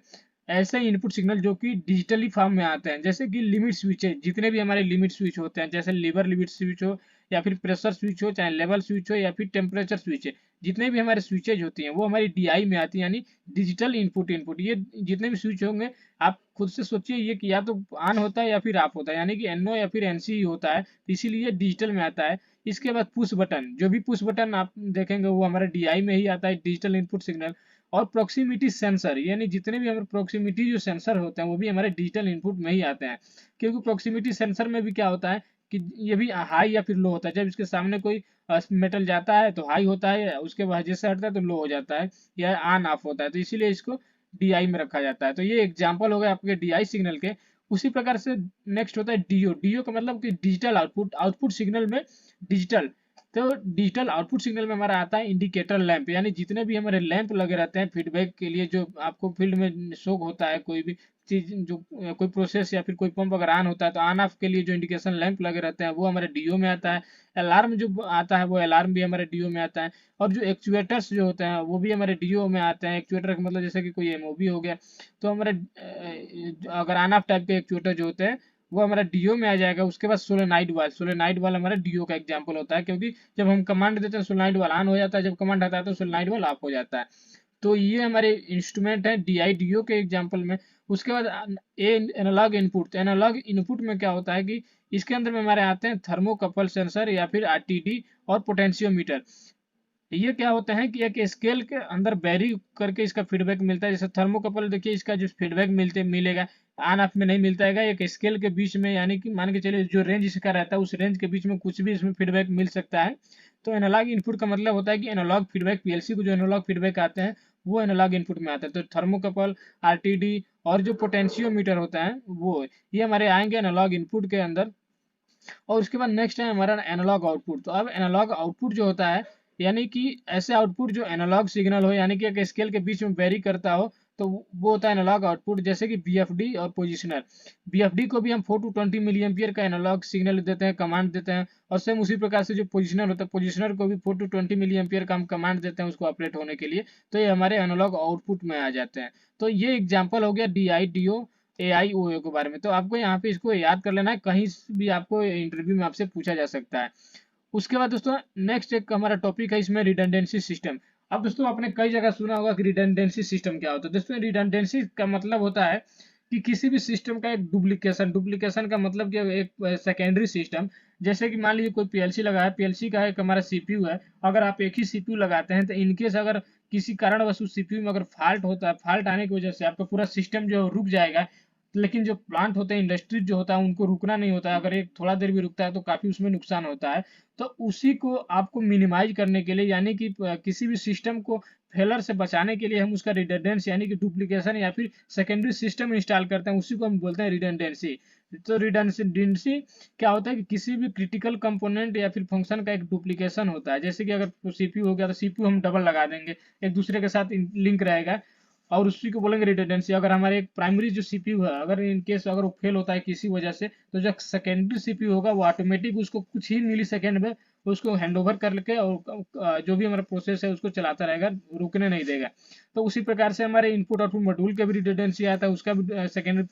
ऐसे इनपुट सिग्नल जो कि डिजिटली फॉर्म में आते हैं, जैसे कि लिमिट स्विच है, जितने भी हमारे लिमिट स्विच होते हैं, जैसे लीवर लिमिट स्विच हो या फिर प्रेशर स्विच हो, चाहे लेवल स्विच हो या फिर टेम्परेचर स्विच है, जितने भी हमारे स्विचेज होती हैं वो हमारी DI में आती है, यानी डिजिटल इनपुट। ये जितने भी स्विच होंगे आप खुद से सोचिए, ये कि या तो ऑन होता है या फिर ऑफ होता है, यानी कि NO या फिर NC होता है, इसीलिए डिजिटल में आता है। इसके बाद पुश बटन, जो भी पुश बटन आप देखेंगे वो हमारे DI में ही आता है, डिजिटल इनपुट सिग्नल। और प्रोक्सीमिटी सेंसर, यानी जितने भी हमारे प्रोक्सीमिटी जो सेंसर होते हैं वो भी हमारे डिजिटल इनपुट में ही आते हैं, क्योंकि प्रोक्सीमिटी सेंसर में भी क्या होता है कि ये भी हाई या फिर लो होता है। जब इसके सामने कोई मेटल जाता है तो हाई होता है, उसके बाद जैसे हटता है तो लो हो जाता है या ऑन ऑफ होता है, तो इसीलिए इसको DI में रखा जाता है। तो ये एग्जाम्पल हो गए आपके DI सिग्नल के। उसी प्रकार से नेक्स्ट होता है DO का मतलब कि डिजिटल आउटपुट, आउटपुट सिग्नल में डिजिटल। तो डिजिटल आउटपुट सिग्नल में हमारा आता है इंडिकेटर लैंप, यानी जितने भी हमारे लैंप लगे रहते हैं फीडबैक के लिए, जो आपको फील्ड में शो होता है, कोई भी चीज जो कोई प्रोसेस या फिर कोई पंप अगर ऑन होता है तो ऑन ऑफ के लिए जो इंडिकेशन लैंप लगे रहते हैं वो हमारे DO में आता है। अलार्म जो आता है वो अलार्म भी हमारे DO में आता है। और जो एक्चुएटर्स जो होते हैं वो भी हमारे DO में आते हैं। एक्चुएटर का मतलब जैसे कि कोई MOB हो गया, तो हमारे अगर ऑन ऑफ टाइप के एक्चुएटर जो होते हैं वो हमारा DO में आ जाएगा। उसके बाद सोलेनाइड वाल हमारा DO का एग्जाम्पल होता है, क्योंकि जब हम कमांड देते हैं सोलेनाइड वाल ऑन हो जाता है, जब कमांड आता है तो सोलेनाइड वाल ऑफ हो जाता है। तो ये हमारे इंस्ट्रूमेंट है DI DO के एग्जाम्पल में। उसके बाद एनालॉग इनपुट, एनालॉग इनपुट में क्या होता है कि इसके अंदर में हमारे आते हैं थर्मोकपल सेंसर या फिर RTD और पोटेंशियोमीटर। ये क्या होता है कि एक स्केल के अंदर वेरी करके इसका फीडबैक मिलता है। जैसे थर्मोकपल देखिए, इसका जो फीडबैक मिलेगा ऑन ऑफ में नहीं मिलता है, एक स्केल के बीच में, यानी कि मान के चलिए जो रेंज इसका रहता है उस रेंज के बीच में कुछ भी इसमें फीडबैक मिल सकता है। तो एनालॉग इनपुट का मतलब होता है कि एनालॉग फीडबैक, पीएलसी को जो एनालॉग फीडबैक आते हैं वो एनालॉग इनपुट में आता है। तो थर्मोकपल, आरटीडी और जो पोटेंशियोमीटर होता है वो, ये हमारे आएंगे एनालॉग इनपुट के अंदर। और उसके बाद नेक्स्ट है हमारा एनालॉग आउटपुट। तो अब एनालॉग आउटपुट जो होता है, यानी कि ऐसे आउटपुट जो एनालॉग सिग्नल हो, यानी कि एक स्केल के बीच में वेरी करता हो, तो वो होता है एनालॉग आउटपुट। जैसे कि बीएफडी और पोजिशनर, बीएफडी को भी हम 4 to 20 मिली एम्पियर का एनालॉग सिग्नल देते हैं, कमांड देते हैं। और सेम उसी प्रकार से जो पोजिशनर होता है, पोजिशनर को भी 4 to 20 मिली एम्पियर का हम कमांड देते हैं उसको ऑपरेट होने के लिए। तो ये हमारे एनालॉग आउटपुट में आ जाते हैं। तो ये एग्जाम्पल हो गया डी आई डी ओ ए आई ओ ए के बारे में। तो आपको यहाँ पे इसको याद कर लेना है, कहीं भी आपको इंटरव्यू में आपसे पूछा जा सकता है। उसके बाद दोस्तों नेक्स्ट एक हमारा टॉपिक है इसमें रिडंडेंसी सिस्टम। अब दोस्तों आपने कई जगह सुना होगा कि रिडंडेंसी सिस्टम क्या होता है। दोस्तों रिडंडेंसी का मतलब होता है कि किसी भी सिस्टम का एक डुप्लीकेशन, डुप्लीकेशन का मतलब कि एक सेकेंडरी सिस्टम। जैसे कि मान लीजिए कोई पीएलसी लगा है, पीएलसी का एक हमारा सीपीयू है, अगर आप एक ही सीपीयू लगाते हैं तो इनकेस अगर किसी कारणवश उस सीपीयू में अगर फॉल्ट होता है, फॉल्ट आने की वजह से आपका पूरा सिस्टम जो रुक जाएगा। लेकिन जो प्लांट होते हैं, इंडस्ट्रीज जो होता है, उनको रुकना नहीं होता है। अगर एक थोड़ा देर भी रुकता है तो काफी उसमें नुकसान होता है। तो उसी को आपको मिनिमाइज करने के लिए, यानी कि किसी भी सिस्टम को फेलर से बचाने के लिए हम उसका रिडंडेंसी यानी कि डुप्लीकेशन या फिर सेकेंडरी सिस्टम इंस्टॉल करते हैं, उसी को हम बोलते हैं रिडंडेंसी। तो रिडंडेंसी क्या होता है कि किसी भी क्रिटिकल कंपोनेंट या फिर फंक्शन का एक डुप्लीकेशन होता है। जैसे कि अगर सीपीयू हो गया तो सीपीयू हम डबल लगा देंगे, एक दूसरे के साथ लिंक रहेगा, और उसी को बोलेंगे रिडंडेंसी। अगर हमारे एक प्राइमरी जो सीपीयू है, अगर इन केस अगर वो फेल होता है किसी वजह से, तो जो सेकेंडरी सीपीयू होगा वो ऑटोमेटिक उसको कुछ ही मिली सेकेंड में उसको हैंड ओवर कर लेके और जो भी हमारा प्रोसेस है उसको चलाता रहेगा, रुकने नहीं देगा। तो उसी प्रकार से हमारे इनपुट आउटपुट मॉड्यूल का भी रिडंडेंसी आता है, उसका भी सेकेंडरी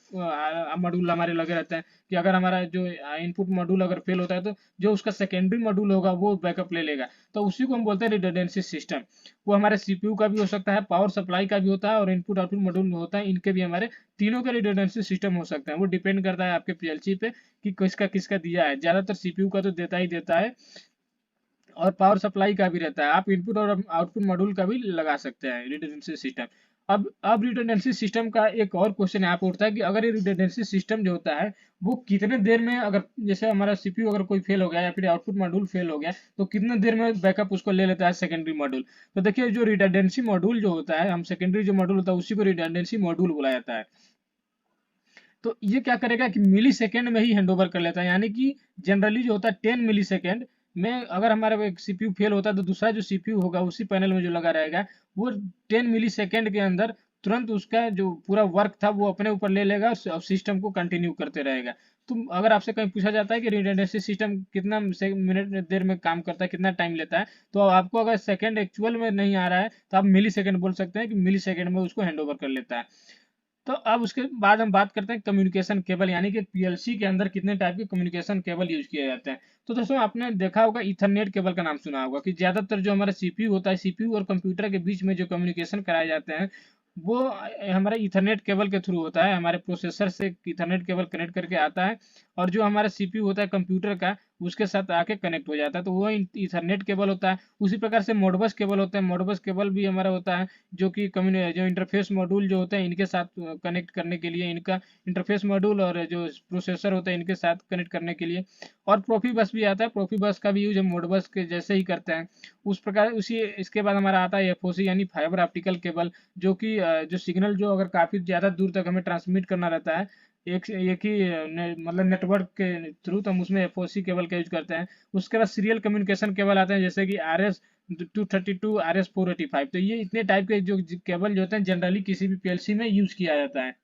मॉड्यूल हमारे लगे रहते हैं कि अगर हमारा जो इनपुट मॉड्यूल अगर फेल होता है तो जो उसका सेकेंडरी मॉड्यूल होगा वो बैकअप ले लेगा। तो उसी को हम बोलते हैं रिडंडेंसी सिस्टम। वो हमारे सीपीयू का भी हो सकता है, पावर सप्लाई का भी होता है, और इनपुट आउटपुट मॉड्यूल होता है, इनके भी हमारे तीनों के रिडंडेंसी सिस्टम हो सकते हैं। वो डिपेंड करता है आपके पीएलसी पे कि किसका किसका दिया है। ज्यादातर सीपीयू का तो देता ही देता है, और पावर सप्लाई का भी रहता है। आप इनपुट और आउटपुट मॉड्यूल का भी लगा सकते हैं रिडंडेंसी सिस्टम। अब रिडंडेंसी सिस्टम का एक और क्वेश्चन यहाँ पे उठता है कि अगर ये रिडंडेंसी सिस्टम जो होता है वो कितने देर में, अगर जैसे हमारा सीपीयू अगर कोई फेल हो गया या फिर आउटपुट मॉड्यूल फेल हो गया, तो कितने देर में बैकअप उसको ले लेता है सेकेंडरी मॉड्यूल। तो देखिए जो रिडंडेंसी मॉड्यूल जो होता है, हम सेकेंडरी जो मॉड्यूल होता है उसी को रिडंडेंसी मॉड्यूल बोला जाता है। तो ये क्या करेगा कि मिली सेकेंड में ही हैंड ओवर कर लेता है, यानी कि जनरली जो होता है 10 मिली सेकेंड में अगर हमारा एक सीपीयू फेल होता है तो दूसरा जो सीपीयू होगा उसी पैनल में जो लगा रहेगा वो 10 मिली सेकेंड के अंदर तुरंत उसका जो पूरा वर्क था वो अपने ऊपर ले लेगा और सिस्टम को कंटिन्यू करते रहेगा। तो अगर आपसे कहीं पूछा जाता है कि रिडंडेंसी सिस्टम कितना मिनट देर में काम करता है, कितना टाइम लेता है, तो आपको अगर सेकेंड एक्चुअल में नहीं आ रहा है तो आप मिली सेकेंड बोल सकते हैं कि मिली सेकेंड में उसको हैंड ओवर कर लेता है। तो अब उसके बाद हम बात करते हैं कम्युनिकेशन केबल, यानी कि पीएलसी के अंदर कितने टाइप के कम्युनिकेशन केबल यूज किए जाते हैं। तो दोस्तों आपने देखा होगा ईथरनेट केबल का नाम सुना होगा कि ज्यादातर जो हमारा सीपीयू होता है, सीपीयू और कंप्यूटर के बीच में जो कम्युनिकेशन कराए जाते हैं वो हमारे ईथरनेट केबल के थ्रू होता है। हमारे प्रोसेसर से ईथरनेट केबल कनेक्ट करके आता है, और जो हमारा सीपीयू होता है कंप्यूटर का उसके साथ आके कनेक्ट हो जाता है, तो वो ईथरनेट केबल होता है। उसी प्रकार से मोडबस केबल होता है, मोडबस केबल भी हमारा होता है जो कि जो इंटरफेस मॉड्यूल जो होते हैं इनके साथ कनेक्ट करने के लिए, इनका इंटरफेस मॉड्यूल और जो प्रोसेसर होता है इनके साथ कनेक्ट करने के लिए। और प्रोफीबस भी आता है, प्रोफीबस का भी यूज हम मोडबस के जैसे ही करते हैं उस प्रकार उसी। इसके बाद हमारा आता है एफओसी यानी फाइबर ऑप्टिकल केबल, जो कि जो सिग्नल जो अगर काफी ज्यादा दूर तक हमें ट्रांसमिट करना रहता है एक ही मतलब नेटवर्क के थ्रू, तो हम उसमें एफओसी केबल का यूज करते हैं। उसके बाद सीरियल कम्युनिकेशन केबल आते हैं जैसे कि RS 232, RS 485। तो ये इतने टाइप के जो केबल जो होते हैं जनरली किसी भी पीएलसी में यूज किया जाता है।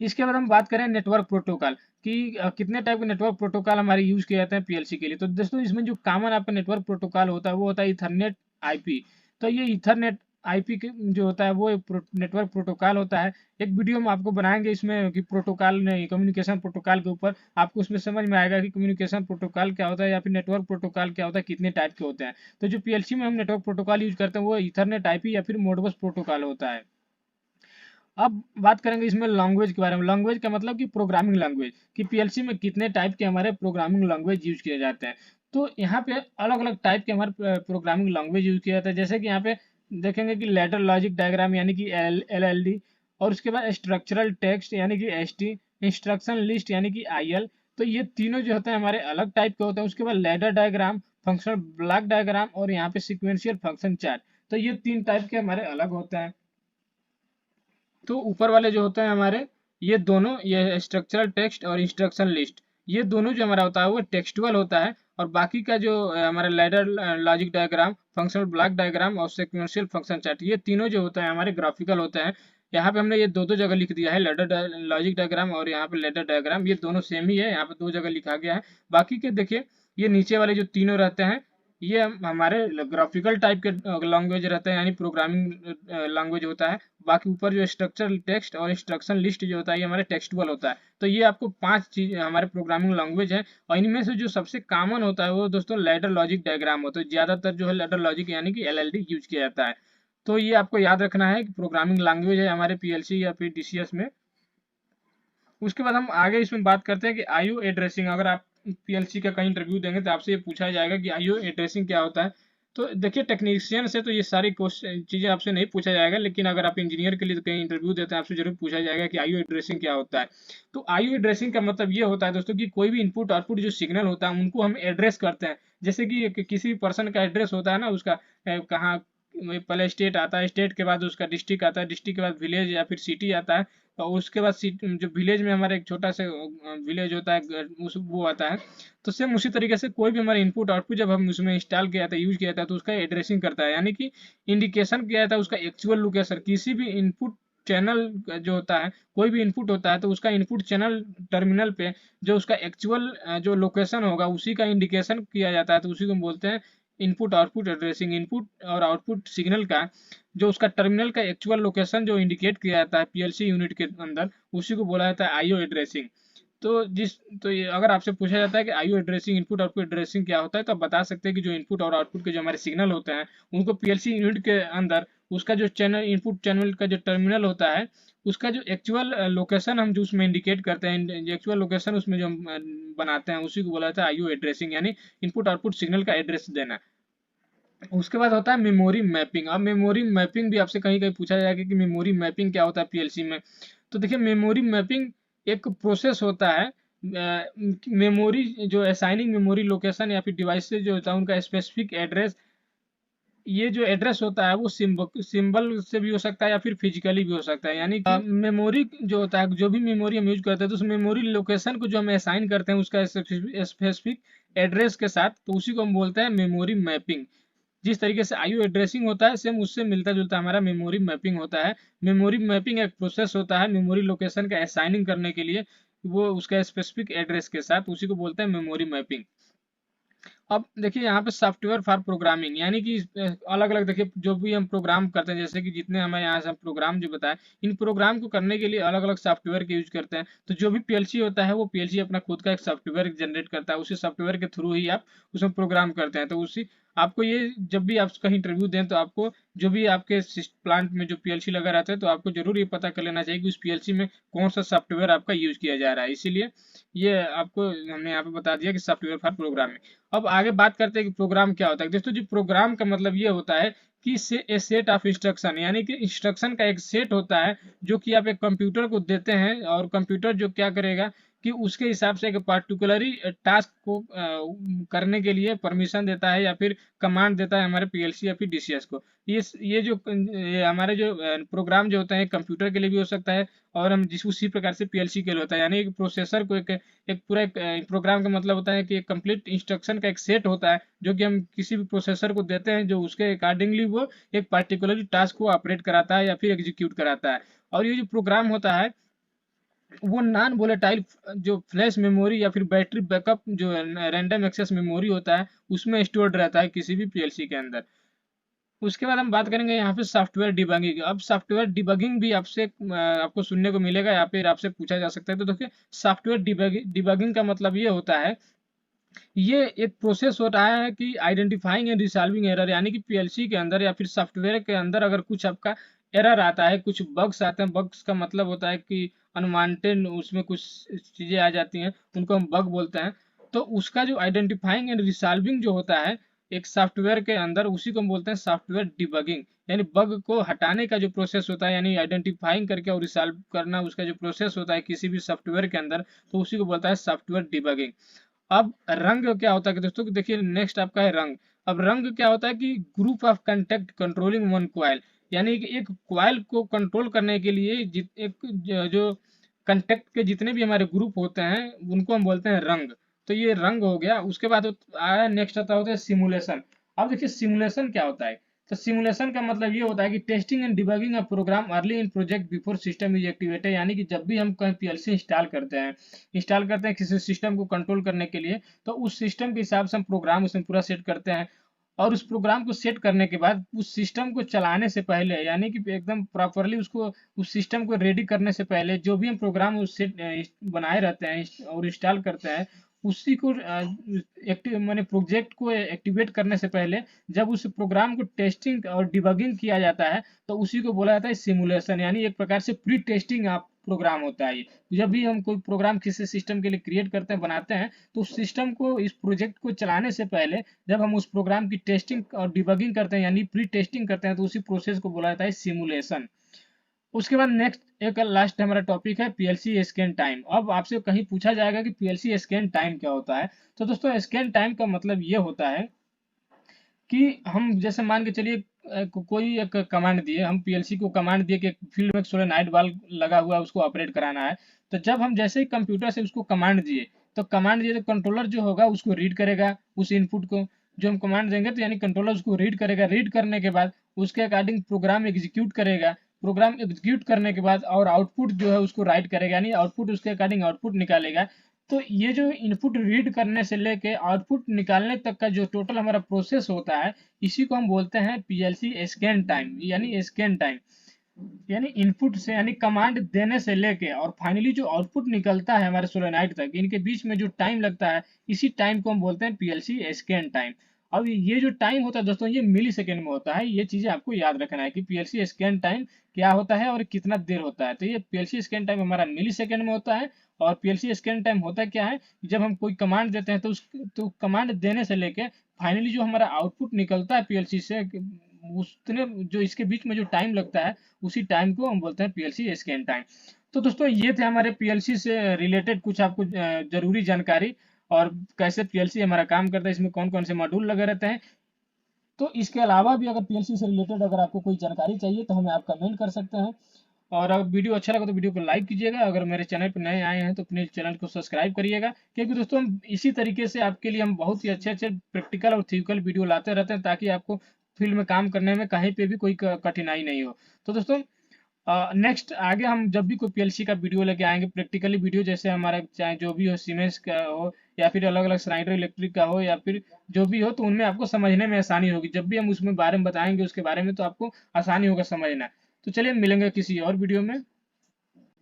इसके बाद हम बात करें नेटवर्क प्रोटोकॉल कि कितने टाइप के नेटवर्क प्रोटोकॉल हमारे यूज किए जाते हैं पीएलसी के लिए। तो दोस्तों इसमें जो कॉमन आपका नेटवर्क प्रोटोकॉल होता है वो होता है इथरनेट आईपी। तो ये इथरनेट आईपी जो होता है वो एक नेटवर्क प्रोटोकॉल होता है। एक वीडियो हम आपको बनाएंगे इसमें कि प्रोटोकॉल नहीं, कम्युनिकेशन प्रोटोकॉल के ऊपर आपको उसमें समझ में आएगा कि कम्युनिकेशन प्रोटोकॉल क्या होता है या फिर नेटवर्क प्रोटोकॉल क्या होता है, कितने टाइप के होते हैं। तो जो पीएलसी में हम नेटवर्क प्रोटोकॉल यूज करते हैं वो इथरनेट आईपी या फिर मोडबस प्रोटोकॉल होता है। अब बात करेंगे इसमें लैंग्वेज के बारे में। लैंग्वेज का मतलब कि प्रोग्रामिंग लैंग्वेज, कि पीएलसी में कितने टाइप के हमारे प्रोग्रामिंग लैंग्वेज यूज किए जाते हैं। तो यहाँ पे अलग अलग टाइप के हमारे प्रोग्रामिंग लैंग्वेज यूज किया जाता है, जैसे कि यहाँ पे देखेंगे कि लैडर लॉजिक डायग्राम यानी कि LLD, और उसके बाद स्ट्रक्चरल टेक्स्ट यानी कि ST, इंस्ट्रक्शन लिस्ट यानी कि IL। तो ये तीनों जो होते हैं हमारे अलग टाइप के होते हैं। उसके बाद ladder diagram, functional block diagram और यहाँ पे सिक्वेंशियल फंक्शन चार्ट। तो ये 3 टाइप के हमारे अलग होते हैं। तो ऊपर वाले जो होते हैं हमारे, ये दोनों, ये स्ट्रक्चरल टेक्स्ट और इंस्ट्रक्शन लिस्ट, ये दोनों जो हमारा होता है वो टेक्सटुअल होता है। और बाकी का जो हमारा ladder logic diagram, functional block diagram और सिक्वेंशियल फंक्शन चार्ट, ये तीनों जो होते हैं हमारे ग्राफिकल होते हैं। यहाँ पे हमने ये दो दो जगह लिख दिया है, लैडर लॉजिक डायग्राम और यहाँ पे लैडर डायग्राम, ये दोनों सेम ही है, यहाँ पे दो जगह लिखा गया है। बाकी के देखिए, ये नीचे वाले जो तीनों रहते हैं, ये हमारे ग्राफिकल टाइप के लैंग्वेज रहते हैं, यानी प्रोग्रामिंग लैंग्वेज होता है। बाकी ऊपर जो स्ट्रक्चर टेक्स्ट और इंस्ट्रक्शन लिस्ट जो होता है, ये हमारे टेक्सटुअल होता है। तो ये आपको 5 चीज हमारे प्रोग्रामिंग लैंग्वेज है, और इनमें से जो सबसे कॉमन होता है वो दोस्तों लैडर लॉजिक डायग्राम होता है। ज्यादातर जो है लैडर लॉजिक यानी कि LLD यूज किया जाता है। तो ये आपको याद रखना है कि प्रोग्रामिंग लैंग्वेज है हमारे PLC या फिर DCS में। उसके बाद हम आगे इसमें बात करते हैं कि IO एड्रेसिंग। अगर आप PLC का कहीं इंटरव्यू देंगे तो आपसे ये पूछा जाएगा कि IO एड्रेसिंग क्या होता है। तो देखिए, टेक्नीशियन से तो ये सारी क्वेश्चन चीज़ें आपसे नहीं पूछा जाएगा, लेकिन अगर आप इंजीनियर के लिए तो कहीं इंटरव्यू देते हैं, आपसे जरूर पूछा जाएगा कि IO एड्रेसिंग क्या होता है। तो IO एड्रेसिंग का मतलब ये होता है दोस्तों कि कोई भी इनपुट आउटपुट जो सिग्नल होता है उनको हम एड्रेस करते हैं। जैसे कि किसी पर्सन का एड्रेस होता है ना, उसका कहाँ, पहले स्टेट आता है, स्टेट के बाद उसका डिस्ट्रिक्ट आता है, डिस्ट्रिक्ट के बाद विलेज या फिर सिटी आता है, और उसके बाद जो विलेज में हमारे एक छोटा सा विलेज होता है, उस वो आता है। तो सेम उसी तरीके से कोई भी हमारा इनपुट आउटपुट जब हम उसमें इंस्टॉल किया जाता है, यूज किया जाता है, तो उसका एड्रेसिंग करता है, यानी कि इंडिकेशन किया जाता है उसका एक्चुअल लोकेशन। किसी भी इनपुट चैनल जो होता है, कोई भी इनपुट होता है, तो उसका इनपुट चैनल टर्मिनल पे जो उसका एक्चुअल जो लोकेशन होगा उसी का इंडिकेशन किया जाता है, तो उसी को हम बोलते हैं इनपुट आउटपुट एड्रेसिंग। इनपुट और आउटपुट सिग्नल का जो उसका टर्मिनल का एक्चुअल लोकेशन जो इंडिकेट किया जाता है PLC यूनिट के अंदर, उसी को बोला जाता है IO एड्रेसिंग। तो ये अगर आपसे पूछा जाता है कि IO addressing, input output addressing क्या होता है, तो आप बता सकते हैं कि जो इनपुट और आउटपुट के जो हमारे सिग्नल होते हैं, उनको PLC यूनिट के अंदर उसका जो चैनल, इनपुट चैनल का जो टर्मिनल होता है, उसका जो एक्चुअल लोकेशन हम जो उसमें इंडिकेट करते हैं, एक्चुअल लोकेशन उसमें जो हम बनाते हैं, उसी को बोला जाता है IO एड्रेसिंग, यानी इनपुट आउटपुट सिग्नल का एड्रेस देना। उसके बाद होता है मेमोरी मैपिंग। अब मेमोरी मैपिंग भी आपसे कहीं कहीं पूछा जाएगा कि मेमोरी मैपिंग क्या होता है PLC में। तो देखिए, मेमोरी मैपिंग एक प्रोसेस होता है। मेमोरी जो असाइनिंग मेमोरी लोकेशन या फिर डिवाइसेस जो होता है उनका स्पेसिफिक एड्रेस, ये जो एड्रेस होता है वो सिंबल से भी हो सकता है या फिर फिजिकली भी हो सकता है। यानी कि मेमोरी जो होता है, जो भी मेमोरी हम यूज करते हैं, तो उस मेमोरी लोकेशन को जो हम असाइन करते हैं उसका स्पेसिफिक एड्रेस के साथ, तो उसी को हम बोलते हैं मेमोरी मैपिंग। जिस तरीके से IO एड्रेसिंग होता है, सेम उससे मिलता जुलता हमारा मेमोरी मैपिंग होता है। मेमोरी मैपिंग एक प्रोसेस होता है मेमोरी लोकेशन का असाइनिंग करने के लिए, वो उसका स्पेसिफिक एड्रेस के साथ, उसी को बोलते हैं मेमोरी मैपिंग। अब देखिए, यहाँ पे सॉफ्टवेयर फॉर प्रोग्रामिंग, यानी कि अलग अलग, देखिए जो भी हम प्रोग्राम करते हैं, जैसे कि जितने हमें यहाँ से प्रोग्राम जो बताए, इन प्रोग्राम को करने के लिए अलग अलग सॉफ्टवेयर के यूज करते हैं। तो जो भी PLC होता है वो PLC अपना खुद का एक सॉफ्टवेयर जनरेट करता है, उसी सॉफ्टवेयर के थ्रू ही आप उसमें प्रोग्राम करते हैं। तो उसी आपको ये, जब भी आप कहीं इंटरव्यू दें, तो आपको जो भी आपके प्लांट में जो PLC लगा रहता है, तो आपको जरूर ये पता कर लेना चाहिए कि उस PLC में कौन सा सॉफ्टवेयर आपका यूज किया जा रहा है। इसीलिए ये आपको हमने यहाँ पे बता दिया कि सॉफ्टवेयर फॉर प्रोग्रामिंग। अब आगे बात करते हैं कि प्रोग्राम क्या होता है। दोस्तों जी, प्रोग्राम का मतलब ये होता है कि ए सेट ऑफ इंस्ट्रक्शन, यानी कि इंस्ट्रक्शन का एक सेट होता है जो कि आप एक कंप्यूटर को देते हैं, और कंप्यूटर जो क्या करेगा कि उसके हिसाब से एक पार्टिकुलरली टास्क को करने के लिए परमिशन देता है या फिर कमांड देता है हमारे PLC या फिर DCS को। ये हमारे जो प्रोग्राम जो होते हैं कंप्यूटर के लिए भी हो सकता है, और हम जिस उसी प्रकार से PLC के लिए होता है। यानी एक प्रोसेसर को एक पूरा प्रोग्राम का मतलब होता है कि एक कंप्लीट इंस्ट्रक्शन का एक सेट होता है जो कि हम किसी भी प्रोसेसर को देते हैं, जो उसके अकॉर्डिंगली वो एक पार्टिकुलर टास्क को ऑपरेट कराता है या फिर एग्जीक्यूट कराता है। और ये जो प्रोग्राम होता है वो नॉन वोलेटाइल जो फ्लैश मेमोरी या फिर बैटरी बैकअप जो रैंडम एक्सेस मेमोरी होता है उसमें स्टोर्ड रहता है किसी भी PLC के अंदर। उसके बाद हम बात करेंगे यहाँ पे सॉफ्टवेयर डिबगिंग। अब सॉफ्टवेयर डिबगिंग भी आपसे आपको सुनने को मिलेगा या फिर आपसे पूछा जा सकता है। तो देखिए, सॉफ्टवेयर डिबगिंग का मतलब ये होता है, ये एक प्रोसेस हो रहा है कि आइडेंटिफाइंग एंड रिसॉल्विंग एरर, यानी कि PLC के अंदर या फिर सॉफ्टवेयर के अंदर अगर कुछ आपका एरर आता है, कुछ बग्स आते हैं। बग्स का मतलब होता है कि अनवांटेड उसमें कुछ चीजें आ जाती हैं, उनको हम बग बोलते हैं। तो उसका जो आइडेंटिफाइंग एंड रिसॉल्विंग जो होता है एक सॉफ्टवेयर के अंदर, उसी को हम बोलते हैं सॉफ्टवेयर डिबगिंग। यानी बग को हटाने का जो प्रोसेस होता है, यानी आइडेंटिफाइंग करके और रिसॉल्व करना, उसका जो प्रोसेस होता है किसी भी सॉफ्टवेयर के अंदर, तो उसी को बोलता है सॉफ्टवेयर डिबगिंग। अब रंग क्या होता है कि दोस्तों देखिए, नेक्स्ट आपका है रंग। अब रंग क्या होता है कि group of contact controlling one coil, यानी कि एक क्वाइल को कंट्रोल करने के लिए जो कंटेक्ट के जितने भी हमारे ग्रुप होते हैं उनको हम बोलते हैं रंग। तो ये रंग हो गया। उसके बाद आया नेक्स्ट आता होता है सिमुलेशन। अब देखिए सिमुलेशन क्या होता है। तो सिमुलेशन का मतलब ये होता है कि testing and debugging a program early in project before system is activated, यानी कि जब भी हम कहीं पीएलसी इंस्टॉल करते हैं किसी सिस्टम को कंट्रोल करने के लिए, तो उस सिस्टम के हिसाब से हम प्रोग्राम उसमें पूरा सेट करते हैं। और उस प्रोग्राम को सेट करने के बाद उस सिस्टम को चलाने से पहले, यानी कि एकदम प्रॉपरली उसको उस सिस्टम को रेडी करने से पहले, जो भी हम प्रोग्राम उस सेट बनाए रहते हैं और इंस्टॉल करते हैं, उसी को एक्टिव माने प्रोजेक्ट को एक्टिवेट करने से पहले जब उस प्रोग्राम को टेस्टिंग और डिबगिंग किया जाता है, तो उसी को बोला जाता है सिमुलेशन। यानी एक प्रकार से प्री टेस्टिंग आप प्रोग्राम होता है ये। जब भी हम कोई प्रोग्राम किसी सिस्टम के लिए क्रिएट करते हैं, बनाते हैं, तो उस सिस्टम को, इस प्रोजेक्ट को चलाने से पहले जब हम उस प्रोग्राम की टेस्टिंग और डिबगिंग करते हैं यानी प्री टेस्टिंग करते हैं, तो उसी प्रोसेस को बोला जाता है सिमुलेशन। उसके बाद नेक्स्ट एक लास्ट हमारा टॉपिक है पीएलसी स्कैन टाइम। अब आपसे कहीं पूछा जाएगा कि पीएलसी स्कैन टाइम क्या होता है। तो दोस्तों स्कैन टाइम का मतलब ये होता है कि हम जैसे मान के चलिए कोई एक कमांड दिए, हम पीएलसी को कमांड दिए कि फील्ड में सोलेनॉइड वाल्व लगा हुआ है उसको ऑपरेट कराना है। तो जब हम जैसे ही कंप्यूटर से उसको कमांड दिए, तो कंट्रोलर जो होगा उसको रीड करेगा उस इनपुट को। जो हम कमांड देंगे तो यानी कंट्रोलर उसको रीड करेगा। रीड करने के बाद उसके अकॉर्डिंग प्रोग्राम एग्जीक्यूट करेगा। प्रोग्राम एग्जीक्यूट करने के बाद और आउटपुट जो है उसको राइट करेगा, यानी आउटपुट उसके अकॉर्डिंग आउटपुट निकालेगा। तो ये जो इनपुट रीड करने से लेके आउटपुट निकालने तक का जो टोटल हमारा प्रोसेस होता है, इसी को हम बोलते हैं पीएलसी स्कैन टाइम। यानी स्कैन टाइम यानी इनपुट से, यानी कमांड देने से लेके और फाइनली जो आउटपुट निकलता है हमारे सोलेनॉइड तक, इनके बीच में जो टाइम लगता है, इसी टाइम को हम बोलते हैं पीएलसी स्कैन टाइम। अब ये जो टाइम होता है दोस्तों, ये मिली सेकेंड में होता है। ये चीजें आपको याद रखना है कि पीएलसी स्कैन टाइम क्या होता है और कितना देर होता है। तो ये पीएलसी स्कैन टाइम हमारा मिली सेकेंड में होता है। और पीएलसी स्कैन टाइम होता क्या है, जब हम कोई कमांड देते हैं तो कमांड देने से लेके फाइनली जो हमारा आउटपुट निकलता है पीएलसी से, उसने जो इसके बीच में जो टाइम लगता है, उसी टाइम को हम बोलते हैं पीएलसी स्कैन टाइम। तो दोस्तों ये थे हमारे पीएलसी से रिलेटेड कुछ आपको जरूरी जानकारी, और कैसे पीएलसी हमारा काम करता है, इसमें कौन कौन से मॉड्यूल लगे रहते हैं। तो इसके अलावा भी अगर पीएलसी से रिलेटेड अगर आपको कोई जानकारी चाहिए तो हमें आप कमेंट कर सकते हैं। और अगर वीडियो अच्छा लगा तो वीडियो को लाइक कीजिएगा। अगर मेरे चैनल पर नए आए हैं तो अपने चैनल को सब्सक्राइब करिएगा, क्योंकि दोस्तों हम इसी तरीके से आपके लिए हम बहुत ही अच्छे अच्छे प्रैक्टिकल और थ्योरिकल वीडियो लाते रहते हैं, ताकि आपको फील्ड में काम करने में कहीं पे भी कोई कठिनाई नहीं हो। तो दोस्तों नेक्स्ट आगे हम जब भी कोई पीएलसी का वीडियो लेके आएंगे, प्रैक्टिकली वीडियो, जैसे हमारा चाहे जो भी हो, सीमेंस का हो या फिर अलग अलग स्नाइडर इलेक्ट्रिक का हो या फिर जो भी हो, तो उनमें आपको समझने में आसानी होगी। जब भी हम उसमें बारे में बताएंगे उसके बारे में, तो आपको आसानी होगा समझना। तो चलिए मिलेंगे किसी और वीडियो में।